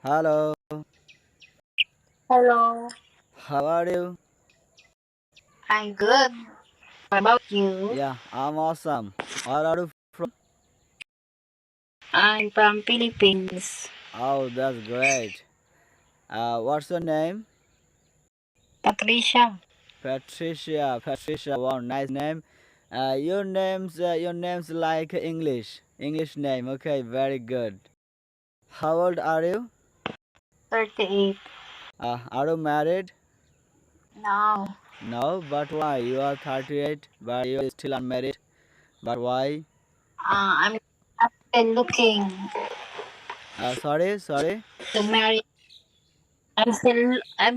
Hello, Hello, how are you? I'm good. What about you? Yeah, I'm awesome. Where are you from? I'm from Philippines. Oh, that's great. What's your name? Patricia. Patricia. Patricia. Wow, nice name. Your name's like English name. Okay, very good. How old are you? 38. Are you married? No. No, but why? You are 38, but you are still unmarried. But why? I'm still looking Sorry. to marry. I'm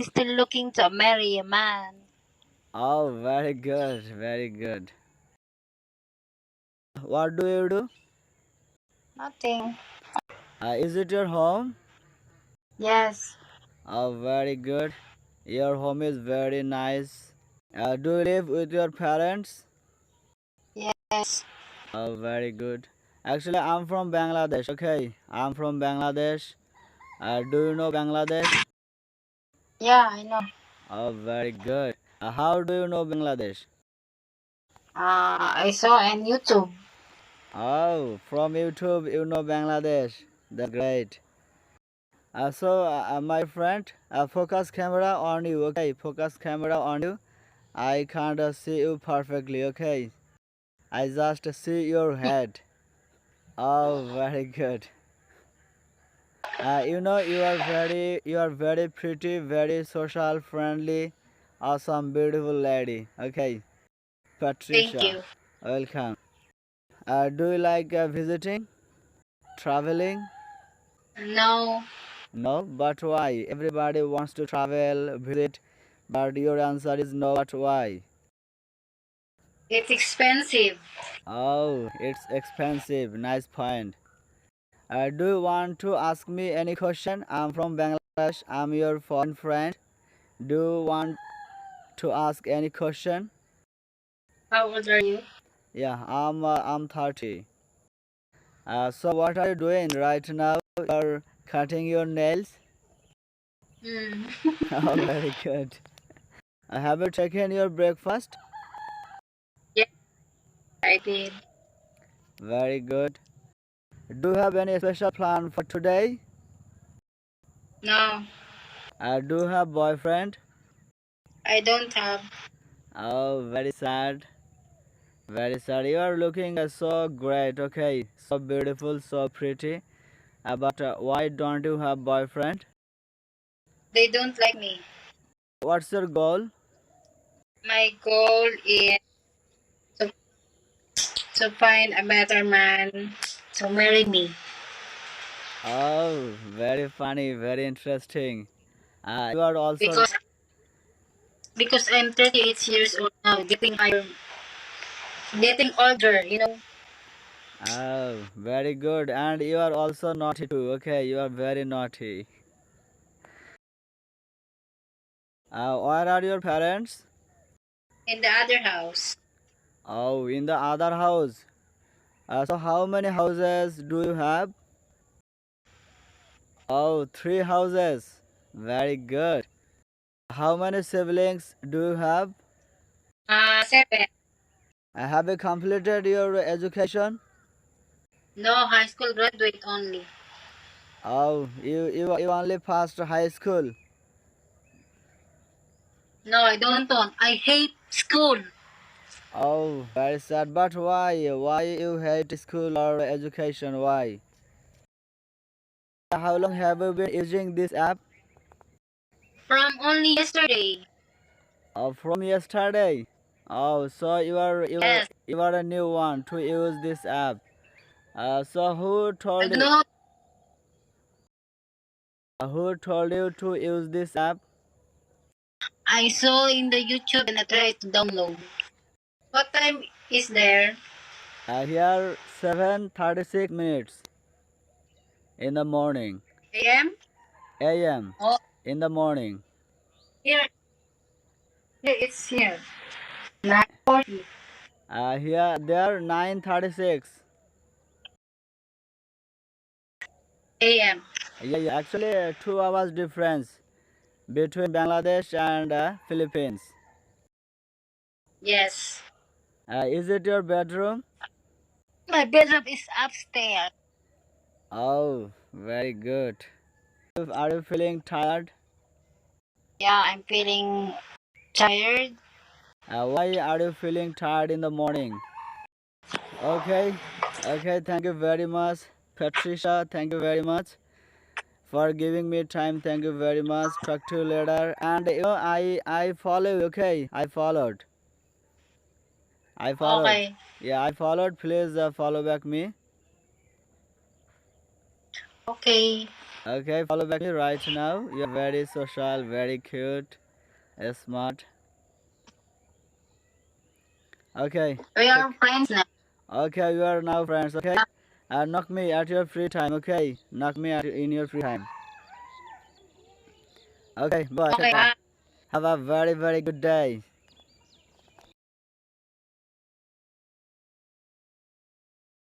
still looking to marry a man. Oh, very good, very good. What do you do? Nothing. Is it your home? Yes. Oh, very good. Your home is very nice. Do you live with your parents? Yes. Oh, very good. Actually, I'm from Bangladesh. Okay, I'm from Bangladesh. Do you know Bangladesh? Yeah, I know. Oh, very good. How do you know Bangladesh? I saw on YouTube. Oh, from YouTube, you know Bangladesh. That's great. My friend, focus camera on you. Okay, focus camera on you. I can't see you perfectly. Okay, I just see your head. Oh, very good. You are very pretty, very social, friendly, awesome, beautiful lady. Okay, Thank Patricia, you. welcome. Do you like visiting, traveling? No, No, but why? Everybody wants to travel, visit, but your answer is no. But why? it's expensive. Oh, it's expensive. Nice point. Do you want to ask me any question? I'm from Bangladesh. I'm your foreign friend. Do you want to ask any question? How old are you? Yeah, I'm 30. So what are you doing right now? You're cutting your nails. Hmm. Oh, very good. Have you taken your breakfast? Yeah, I did. Very good. Do you have any special plan for today? No, Do you have boyfriend? I don't have. Oh, very sad. Very sad. You are looking so great. Okay, so beautiful, so pretty. But why don't you have boyfriend? They don't like me. What's your goal? My goal is to, to find a better man to marry me. Oh, very funny, very interesting. You are also. Because I'm 38 years old now, getting older. Oh, very good. And you are also naughty too. Okay, you are very naughty. Where are your parents? In the other house. Oh, in the other house. So how many houses do you have? Oh, three houses. Very good. How many siblings do you have? 7. Have you completed your education? No, high school graduate only. Oh, you only passed high school. No, I don't want. I hate school. Oh, very sad. But why? Why you hate school or education? Why? How long have you been using this app? From only yesterday. From yesterday. Oh, so you are you are Yes. you are a new one to use this app. So I don't know. who told you to use this app? I saw in the YouTube and I tried to download. What time is there? Here 7:36 in the morning. AM? A.M. Oh, in the morning. here. Here, it's here. 9:40 Here there 9:36. AM. Yeah, actually 2 hours difference between Bangladesh and Philippines. Yes. Is it your bedroom? My bedroom is upstairs. Oh, very good. Are you feeling tired? Yeah, I'm feeling tired. Why are you feeling tired in the morning? Okay, okay, thank you very much. Patricia, thank you very much for giving me time. Thank you very much. Talk to you later. And I follow you, okay? I followed. I followed. Okay. Yeah, I followed. Please follow back me. Okay. Okay, follow back me right now. You're very social, very cute, smart. Okay, We are take. friends now. Okay, you are now friends. Okay, knock me at your free time. Okay, knock me in your free time. Okay, bye. Take Okay, care. bye. Have a very good day.